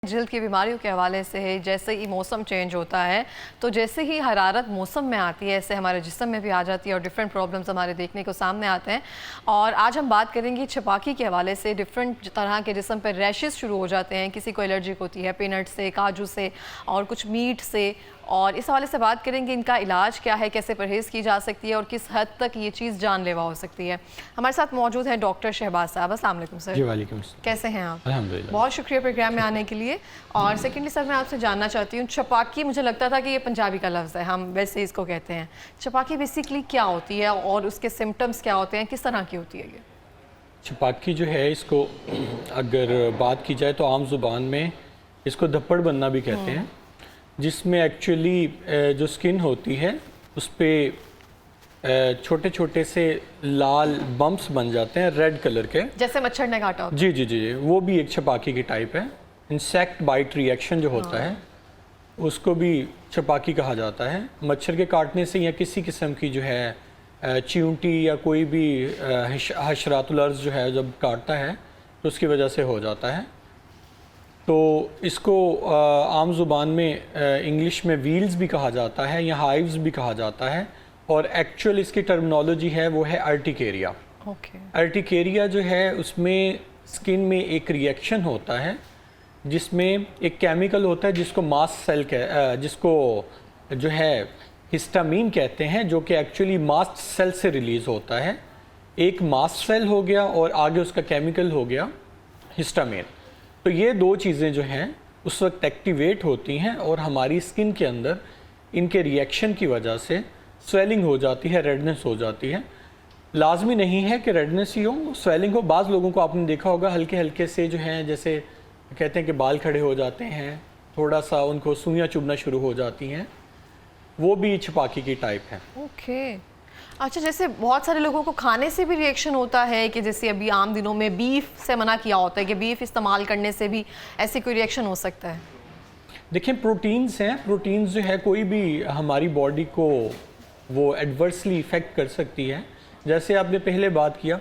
जल्द की बीमारियों के हवाले से है। जैसे ही मौसम चेंज होता है तो जैसे ही हरारत मौसम में आती है ऐसे हमारे जिस्म में भी आ जाती है और डिफरेंट प्रॉब्लम्स हमारे देखने को सामने आते हैं। और आज हम बात करेंगे छपाकी के हवाले से। डिफरेंट तरह के जिस्म पर रैशेस शुरू हो जाते हैं, किसी को एलर्जी होती है पीनट से, काजू से और कुछ मीट से। और इस हवाले से बात करेंगे इनका इलाज क्या है, कैसे परहेज़ की जा सकती है और किस हद तक ये चीज़ जानलेवा हो सकती है। हमारे साथ मौजूद हैं डॉक्टर शहबाज साहब। अस्सलाम वालेकुम सर। जी वालेकुम अस्सलाम। कैसे हैं आप? अल्हम्दुलिल्लाह। बहुत शुक्रिया प्रोग्राम में आने के लिए। और सेकेंडली सर मैं आपसे जानना चाहती हूँ, छपाकी मुझे लगता था कि ये पंजाबी का लफ्ज़ है, हम वैसे इसको कहते हैं। छपाकी बेसिकली क्या होती है और उसके सिम्टम्स क्या होते हैं, किस तरह की होती है ये? छपाकी जो है, इसको अगर बात की जाए तो आम ज़ुबान में इसको धप्पड़ बनना भी कहते हैं, जिसमें एक्चुअली जो स्किन होती है उस पर छोटे छोटे से लाल बम्प्स बन जाते हैं रेड कलर के, जैसे मच्छर ने काटा होता है। जी जी जी, वो भी एक छपाकी की टाइप है। इंसेक्ट बाइट रिएक्शन जो होता है उसको भी छपाकी कहा जाता है। मच्छर के काटने से या किसी किस्म की जो है चींटी या कोई भी हशरातुल अर्ज़ जो है जब काटता है तो उसकी वजह से हो जाता है। तो इसको आम ज़ुबान में इंग्लिश में व्हील्स भी कहा जाता है या हाइव्स भी कहा जाता है। और एक्चुअल इसकी टर्मिनोलॉजी है वो है अर्टिकेरिया। अर्टिकेरिया जो है उसमें स्किन में एक रिएक्शन होता है जिसमें एक केमिकल होता है जिसको मास्ट सेल जिसको जो है हिस्टामीन कहते हैं, जो कि एक्चुअली मास्ट सेल से रिलीज़ होता है। एक मास्ट सेल हो गया और आगे उसका केमिकल हो गया हिस्टामीन। तो ये दो चीज़ें जो हैं उस वक्त एक्टिवेट होती हैं और हमारी स्किन के अंदर इनके रिएक्शन की वजह से स्वेलिंग हो जाती है, रेडनेस हो जाती है। लाजमी नहीं है कि रेडनेस ही हो, स्वेलिंग हो। बाज़ लोगों को आपने देखा होगा हल्के हल्के से जो हैं, जैसे कहते हैं कि बाल खड़े हो जाते हैं, थोड़ा सा उनको सुइयाँ चुभना शुरू हो जाती हैं, वो भी छपाकी की टाइप है। ओके अच्छा, जैसे बहुत सारे लोगों को खाने से भी रिएक्शन होता है कि जैसे अभी आम दिनों में बीफ से मना किया होता है कि बीफ इस्तेमाल करने से भी ऐसे कोई रिएक्शन हो सकता है? देखिए, प्रोटीन्स हैं, प्रोटीन्स जो है कोई भी हमारी बॉडी को वो एडवर्सली इफ़ेक्ट कर सकती है। जैसे आपने पहले बात किया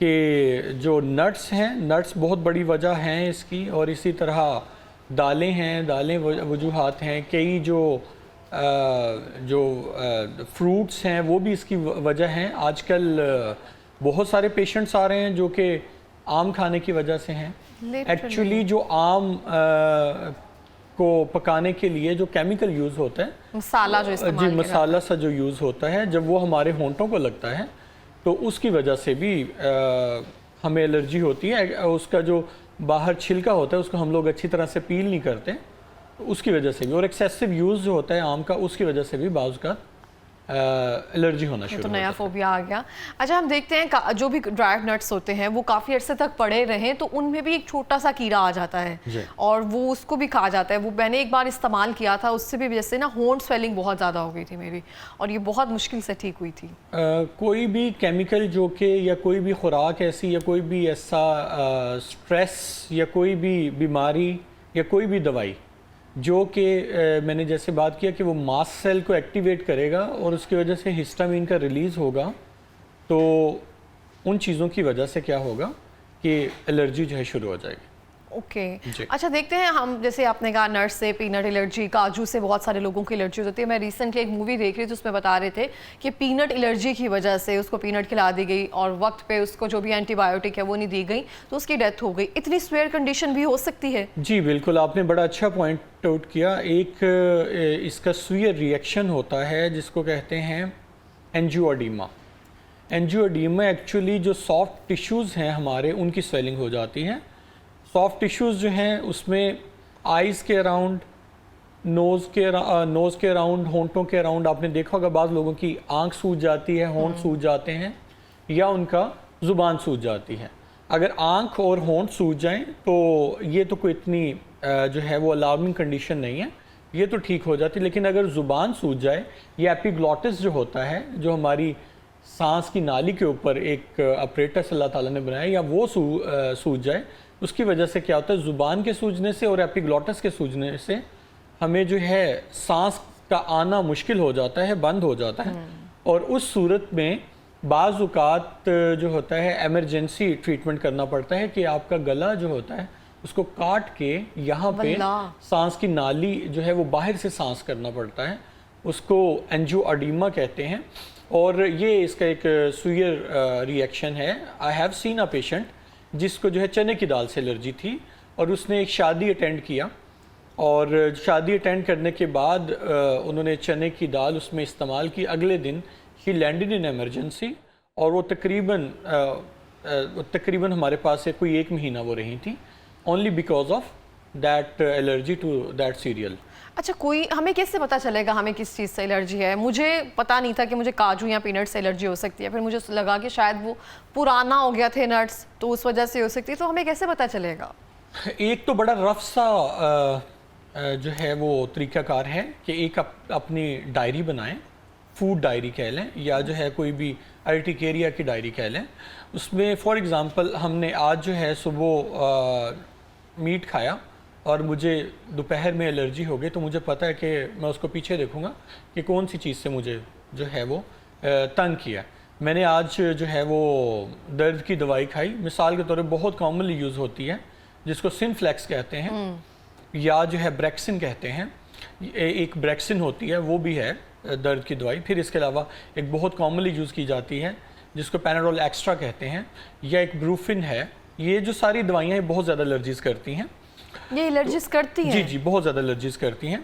कि जो नट्स हैं, नट्स बहुत बड़ी वजह हैं इसकी, और इसी तरह दालें हैं, दालें वजूहात हैं। कई जो फ्रूट्स हैं वो भी इसकी वजह हैं। आजकल बहुत सारे पेशेंट्स आ रहे हैं जो कि आम खाने की वजह से हैं। एक्चुअली जो आम को पकाने के लिए जो केमिकल यूज़ होता है, मसाला जो इस्तेमाल मसाला सा जो यूज़ होता है, जब वो हमारे होंठों को लगता है तो उसकी वजह से भी हमें एलर्जी होती है। उसका जो बाहर छिलका होता है उसको हम लोग अच्छी तरह से पील नहीं करते, उसकी वजह से भी, और एक्सेसिव यूज़ जो होता है आम का उसकी वजह से भी बाज़ का एलर्जी होना शुरू तो नया फोबिया आ गया। अच्छा, हम देखते हैं जो भी ड्राई नट्स होते हैं वो काफ़ी अरसे तक पड़े रहें तो उनमें भी एक छोटा सा कीड़ा आ जाता है और वो उसको भी खा जाता है। वो मैंने एक बार इस्तेमाल किया था, उससे भी जैसे ना होंठ स्वेलिंग बहुत ज़्यादा हो गई थी मेरी, और ये बहुत मुश्किल से ठीक हुई थी। कोई भी केमिकल जो कि या कोई भी खुराक ऐसी या कोई भी ऐसा स्ट्रेस या कोई भी बीमारी या कोई भी दवाई जो कि मैंने जैसे बात किया कि वो मास्ट सेल को एक्टिवेट करेगा और उसकी वजह से हिस्टामीन का रिलीज़ होगा, तो उन चीज़ों की वजह से क्या होगा कि एलर्जी जो है शुरू हो जाएगी। ओके अच्छा, देखते हैं हम, जैसे आपने कहा नट्स से, पीनट एलर्जी, काजू से बहुत सारे लोगों की एलर्जी होती है। मैं रिसेंटली एक मूवी देख रही थी, उसमें बता रहे थे कि पीनट एलर्जी की वजह से उसको पीनट खिला दी गई और वक्त पे उसको जो भी एंटीबायोटिक है वो नहीं दी गई तो उसकी डेथ हो गई। इतनी सीवियर कंडीशन भी हो सकती है? जी बिल्कुल, आपने बड़ा अच्छा पॉइंट आउट किया। एक इसका सीवियर रिएक्शन होता है जिसको कहते हैं एंजियोडीमा। एंजियोडीमा एक्चुअली जो सॉफ्ट टिश्यूज़ हैं हमारे, उनकी स्वेलिंग हो जाती है। सॉफ्ट टिश्यूज़ जो हैं उसमें आइज़ के अराउंड, नोज़ के अराउंड, होंठों के अराउंड, आपने देखा होगा बाज़ लोगों की आंख सूज जाती है, होंठ सूज जाते हैं या उनका ज़ुबान सूज जाती है। अगर आंख और होंठ सूज जाएं तो ये तो कोई इतनी जो है वो अलार्मिंग कंडीशन नहीं है, ये तो ठीक हो जाती है। लेकिन अगर ज़ुबान सूज जाए या एपिग्लॉटिस जो होता है, जो हमारी सांस की नाली के ऊपर एक अपरेटस अल्लाह ताला ने बनाया, या वो सूज जाए, उसकी वजह से क्या होता है, ज़ुबान के सूजने से और एपिग्लॉटिस के सूजने से हमें जो है सांस का आना मुश्किल हो जाता है, बंद हो जाता है। और उस सूरत में बाज़ औक़ात जो होता है इमरजेंसी ट्रीटमेंट करना पड़ता है कि आपका गला जो होता है उसको काट के यहाँ पे सांस की नाली जो है वो बाहर से सांस करना पड़ता है, उसको एंजियोएडिमा कहते हैं। और ये इसका एक सुयर रिएक्शन है। I have seen a patient जिसको जो है चने की दाल से एलर्जी थी, और उसने एक शादी अटेंड किया, और शादी अटेंड करने के बाद उन्होंने चने की दाल उसमें इस्तेमाल की। अगले दिन ही लैंडेड इन एमरजेंसी, और वो तकरीबन हमारे पास से कोई 1 महीना वो रही थी, only because of that allergy to that serial. अच्छा, कोई हमें कैसे पता चलेगा हमें किस चीज़ से एलर्जी है? मुझे पता नहीं था कि मुझे काजू या पीनट से एलर्जी हो सकती है, फिर मुझे लगा कि शायद वो पुराना हो गया थे नट्स, तो उस वजह से हो सकती है। तो हमें कैसे पता चलेगा? एक तो बड़ा रफ सा जो है वो तरीकाकार है कि एक अपनी डायरी बनाएं, फूड डायरी कह लें, या जो है कोई भी अर्टिकेरिया की डायरी कह लें। उसमें फॉर एग्ज़ाम्पल हमने आज जो है सुबह मीट खाया और मुझे दोपहर में एलर्जी हो गई, तो मुझे पता है कि मैं उसको पीछे देखूंगा कि कौन सी चीज़ से मुझे जो है वो तंग किया। मैंने आज जो है वो दर्द की दवाई खाई, मिसाल के तौर पे बहुत कॉमनली यूज़ होती है, जिसको सिनफ्लेक्स कहते हैं या जो है ब्रेक्सिन कहते हैं। एक ब्रेक्सिन होती है, वो भी है दर्द की दवाई। फिर इसके अलावा एक बहुत कॉमनली यूज़ की जाती है जिसको पैनाडोल एक्स्ट्रा कहते हैं, या एक ब्रूफिन है। ये जो सारी दवाइयाँ हैं बहुत ज़्यादा एलर्जीज़ करती हैं। ये एलर्जीज करती हैं? जी जी, बहुत ज़्यादा एलर्जीज़ करती हैं।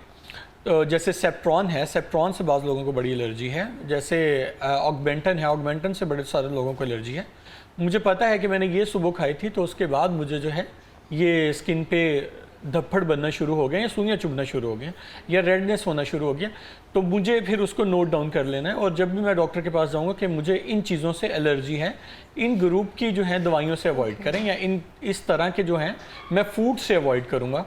तो जैसे सेप्ट्रॉन है, सेप्ट्रॉन से बाज़ लोगों को बड़ी एलर्जी है। जैसे ऑगमेंटन है, ऑगमेंटन से बड़े सारे लोगों को एलर्जी है। मुझे पता है कि मैंने ये सुबह खाई थी, तो उसके बाद मुझे जो है ये स्किन पे धब्बड़ बनना शुरू हो गए, या सुइयाँ चुभना शुरू हो गए, या रेडनेस होना शुरू हो गया। तो मुझे फिर उसको नोट डाउन कर लेना है, और जब भी मैं डॉक्टर के पास जाऊंगा कि मुझे इन चीज़ों से एलर्जी है, इन ग्रुप की जो है दवाइयों से अवॉइड करें, या इस तरह के जो हैं मैं फूड से अवॉइड करूँगा।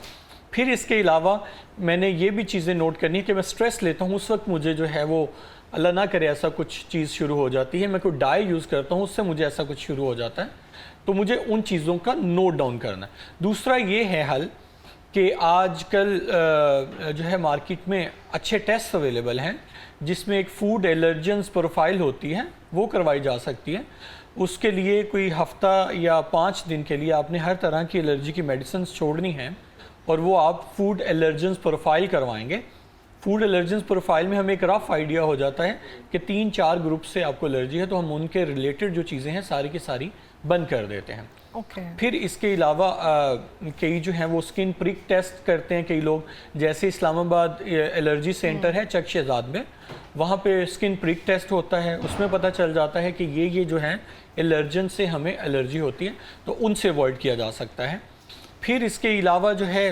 फिर इसके अलावा मैंने ये भी चीज़ें नोट करनी है कि मैं स्ट्रेस लेता हूँ, उस वक्त मुझे जो है वो अल्लाह ना करे ऐसा कुछ चीज़ शुरू हो जाती है। मैं कोई डाई यूज़ करता हूँ, उससे मुझे ऐसा कुछ शुरू हो जाता है, तो मुझे उन चीज़ों का नोट डाउन करना है। दूसरा ये है हल कि आजकल जो है मार्केट में अच्छे टेस्ट अवेलेबल हैं, जिसमें एक फूड एलर्जेंस प्रोफाइल होती है, वो करवाई जा सकती है। उसके लिए कोई हफ्ता या 5 दिन के लिए आपने हर तरह की एलर्जी की मेडिसिन छोड़नी है, और वो आप फूड एलर्जेंस प्रोफाइल करवाएंगे। फूड एलर्जेंस प्रोफाइल में हमें एक रफ आइडिया हो जाता है कि 3-4 ग्रुप से आपको एलर्जी है, तो हम उनके रिलेटेड जो चीज़ें हैं सारी की सारी बंद कर देते हैं। फिर इसके अलावा कई जो हैं वो स्किन प्रिक टेस्ट करते हैं कई लोग। जैसे इस्लामाबाद एलर्जी सेंटर है चक शहजाद में, वहाँ पे स्किन प्रिक टेस्ट होता है, उसमें पता चल जाता है कि ये जो हैं एलर्जन से हमें एलर्जी होती है, तो उनसे अवॉइड किया जा सकता है। फिर इसके अलावा जो है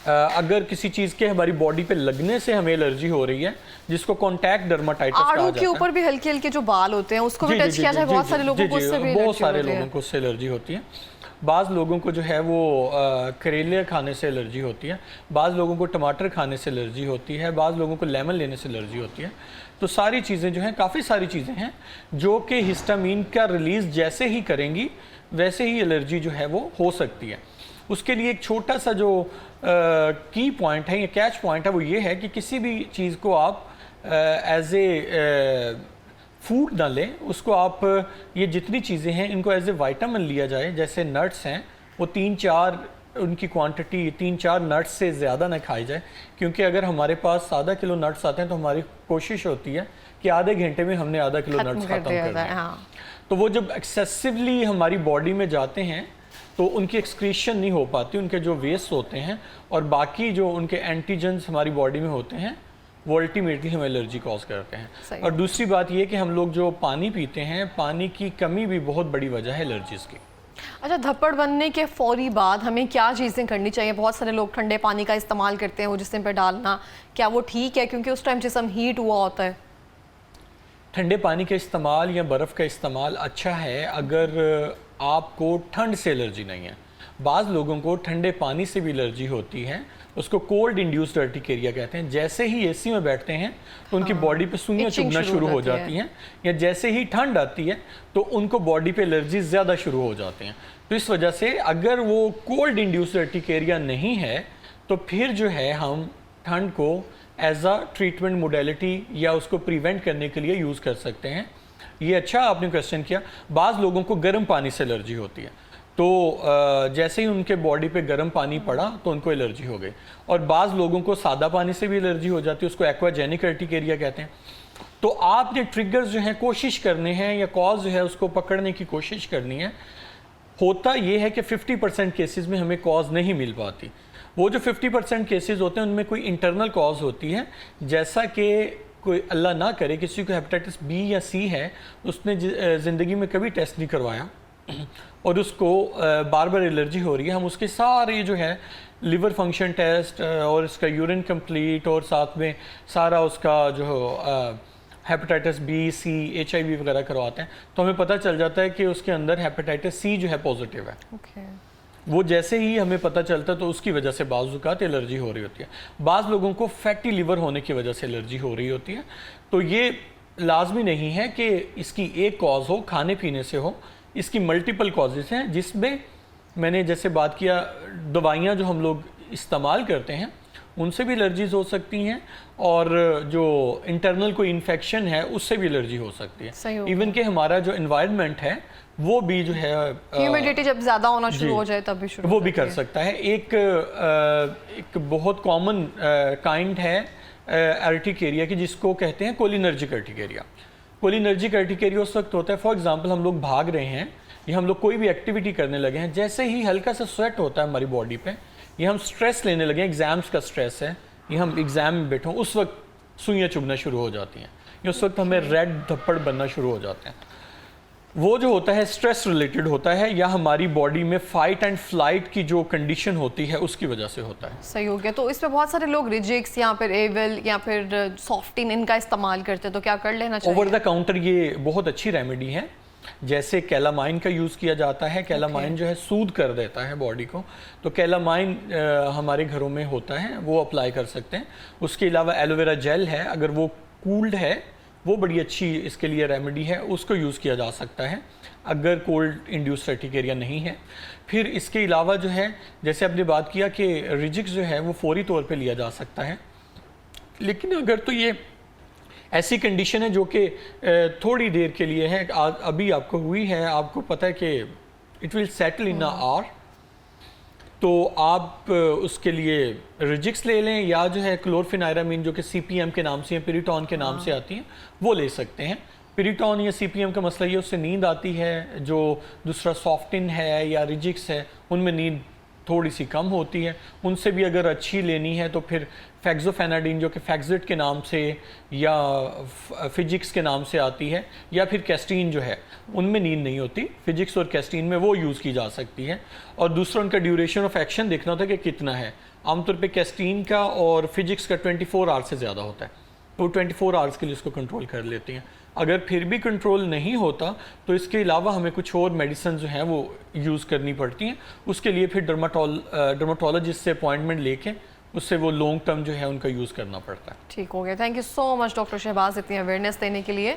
अगर किसी चीज़ के हमारी बॉडी पे लगने से हमें एलर्जी हो रही है, जिसको कॉन्टैक्ट डर्माटाइटिस कहा जाता है। आड़ू के ऊपर भी हल्के हल्के जो बाल होते हैं उसको भी टच किया जाए, बहुत सारे लोगों को उससे भी बहुत सारे लोगों को उससे एलर्जी होती है। बाज़ लोगों को जो है वो करेले खाने से एलर्जी होती है, बाज़ लोगों को टमाटर खाने से एलर्जी होती है, बाज़ लोगों को लेमन लेने से एलर्जी होती है। तो सारी चीज़ें जो हैं, काफ़ी सारी चीज़ें हैं जो कि हिस्टामीन का रिलीज़ जैसे ही करेंगी वैसे ही एलर्जी जो है वो हो सकती है। उसके लिए एक छोटा सा जो की पॉइंट है या कैच पॉइंट है, वो ये है कि किसी भी चीज़ को आप एज ए फूड ना लें, उसको आप ये जितनी चीज़ें हैं इनको एज ए वाइटामिन लिया जाए। जैसे नट्स हैं, वो 3-4 उनकी क्वांटिटी 3-4 नट्स से ज़्यादा ना खाई जाए, क्योंकि अगर हमारे पास आधा किलो नट्स आते हैं तो हमारी कोशिश होती है कि आधे घंटे में हमने आधा किलो नट्स ख़त्म कर दिया। हाँ। तो वो जब एक्सेसिवली हमारी बॉडी में जाते हैं तो उनकी एक्सक्रीशन नहीं हो पाती, उनके जो वेस्ट होते हैं और बाकी जो उनके एंटीजेंस हमारी बॉडी में होते हैं वो अल्टीमेटली हमें एलर्जी कॉज करते हैं। और दूसरी बात ये कि हम लोग जो पानी पीते हैं, पानी की कमी भी बहुत बड़ी वजह है एलर्जीज़ की। अच्छा, धब्बड़ बनने के फौरी बाद हमें क्या चीज़ें करनी चाहिए? बहुत सारे लोग ठंडे पानी का इस्तेमाल करते हैं वो जिस्म पे डालना, क्या वो ठीक है क्योंकि उस टाइम जिस्म हीट हुआ होता है? ठंडे पानी का इस्तेमाल या बर्फ़ का इस्तेमाल अच्छा है अगर आपको ठंड से एलर्जी नहीं है। बाज़ लोगों को ठंडे पानी से भी एलर्जी होती है, उसको कोल्ड इंड्यूस्ड अर्टिकेरिया कहते हैं। जैसे ही एसी में बैठते हैं तो उनकी बॉडी पे सुइयां चुभना शुरू हो जाती हैं, या जैसे ही ठंड आती है तो उनको बॉडी पे एलर्जी ज़्यादा शुरू हो जाते हैं। तो इस वजह से अगर वो कोल्ड इंड्यूस्ड अर्टिकेरिया नहीं है तो फिर जो है हम ठंड को एज अ ट्रीटमेंट मोडेलिटी या उसको प्रिवेंट करने के लिए यूज़ कर सकते हैं। ये अच्छा आपने क्वेश्चन किया। बाज़ लोगों को गर्म पानी से एलर्जी होती है, तो जैसे ही उनके बॉडी पे गर्म पानी पड़ा तो उनको एलर्जी हो गई। और बाज़ लोगों को सादा पानी से भी एलर्जी हो जाती है, उसको एक्वाजेनिक अर्टिकेरिया कहते हैं। तो आपने ट्रिगर्स जो हैं कोशिश करने हैं या कॉज जो है उसको पकड़ने की कोशिश करनी है। होता ये है कि 50% केसेस में हमें कॉज नहीं मिल पाती। वो जो 50% केसेस होते हैं उनमें कोई इंटरनल कॉज होती है, जैसा कि कोई अल्लाह ना करे किसी को हेपेटाइटिस बी या सी है, उसने ज़िंदगी में कभी टेस्ट नहीं करवाया और उसको बार बार एलर्जी हो रही है, हम उसके सारे जो है लिवर फंक्शन टेस्ट और इसका यूरिन कंप्लीट और साथ में सारा उसका जो हेपेटाइटिस बी, सी, HIV वगैरह करवाते हैं, तो हमें पता चल जाता है कि उसके अंदर हेपेटाइटिस सी जो है पॉजिटिव है। वो जैसे ही हमें पता चलता है तो उसकी वजह से बाज़ औक़ात एलर्जी हो रही होती है। बाज़ लोगों को फैटी लिवर होने की वजह से एलर्जी हो रही होती है। तो ये लाजमी नहीं है कि इसकी एक कॉज हो, खाने पीने से हो, इसकी मल्टीपल कॉजेज़ हैं, जिसमें मैंने जैसे बात किया दवाइयाँ जो हम लोग इस्तेमाल करते हैं उनसे भी एलर्जीज़ हो सकती हैं और जो इंटरनल कोई इन्फेक्शन है उससे भी एलर्जी हो सकती है। इवन कि हमारा जो एनवायरनमेंट है वो भी जो है ह्यूमिडिटी जब ज़्यादा होना शुरू हो जाए तब भी शुरू वो भी कर सकता है। एक बहुत कॉमन काइंड है अर्टिकेरिया की, जिसको कहते हैं कोलिनर्जिक अर्टिकेरिया। कोलिनर्जिक अर्टिकेरिया उस वक्त होता है, फॉर एग्जांपल हम लोग भाग रहे हैं या हम लोग कोई भी एक्टिविटी करने लगे हैं, जैसे ही हल्का सा स्वेट होता है हमारी बॉडी पे, ये हम स्ट्रेस लेने लगे, एग्जाम्स का स्ट्रेस है, ये हम एग्जाम में बैठे, उस वक्त सुइयाँ चुभना शुरू हो जाती हैं, या उस वक्त हमें रेड धब्बड़ बनना शुरू हो जाते हैं। वो जो होता है स्ट्रेस रिलेटेड होता है, या हमारी बॉडी में फाइट एंड फ्लाइट की जो कंडीशन होती है उसकी वजह से होता है। सही हो गया। तो इसमें बहुत सारे लोग रिजिक्स या फिर एविल या फिर सॉफ्टिन इनका इस्तेमाल करते हैं, तो क्या कर लेना चाहिए? ओवर द काउंटर ये बहुत अच्छी रेमेडी है। जैसे कैलामाइन का यूज़ किया जाता है, कैलामाइन जो है सूद कर देता है बॉडी को, तो कैलामाइन हमारे घरों में होता है, वो अप्लाई कर सकते हैं। उसके अलावा एलोवेरा जेल है, अगर वो कूल्ड है वो बड़ी अच्छी इसके लिए रेमेडी है, उसको यूज़ किया जा सकता है अगर कोल्ड इंड्यूस्ड अर्टिकेरिया नहीं है। फिर इसके अलावा जो है जैसे आपने बात किया कि रिजिक्स जो है वो फौरी तौर पे लिया जा सकता है, लेकिन अगर तो ये ऐसी कंडीशन है जो कि थोड़ी देर के लिए है, अभी आपको हुई है, आपको पता है कि it will settle in a hour, तो आप उसके लिए रिजिक्स ले लें, या जो है क्लोरफेनाइरामीन जो कि CPM के नाम से या पिरिटॉन के नाम से आती हैं वो ले सकते हैं। पिरिटॉन या CPM का मसला ये उससे नींद आती है, जो दूसरा सॉफ्टिन है या रिजिक्स है उनमें नींद थोड़ी सी कम होती है। उनसे भी अगर अच्छी लेनी है तो फिर फैक्सोफेनाडिन जो कि फैक्सिट के नाम से या फिजिक्स के नाम से आती है, या फिर कैस्टीन जो है उनमें नींद नहीं होती, फिजिक्स और कैस्टीन में वो यूज़ की जा सकती है। और दूसरा उनका ड्यूरेशन ऑफ एक्शन देखना होता है कि कितना है। आमतौर पे कैस्टीन का और फिजिक्स का 24 आवर्स से ज़्यादा होता है, तो 24 आवर्स के लिए इसको कंट्रोल कर लेती हैं। अगर फिर भी कंट्रोल नहीं होता तो इसके अलावा हमें कुछ और मेडिसिन जो हैं वो यूज़ करनी पड़ती हैं। उसके लिए फिर डर्माटोलॉजिस्ट से अपॉइंटमेंट लेके उससे वो लॉन्ग टर्म जो है उनका यूज़ करना पड़ता है। ठीक हो गया। Thank you so much doctor Shahbaz इतनी अवेयरनेस देने के लिए।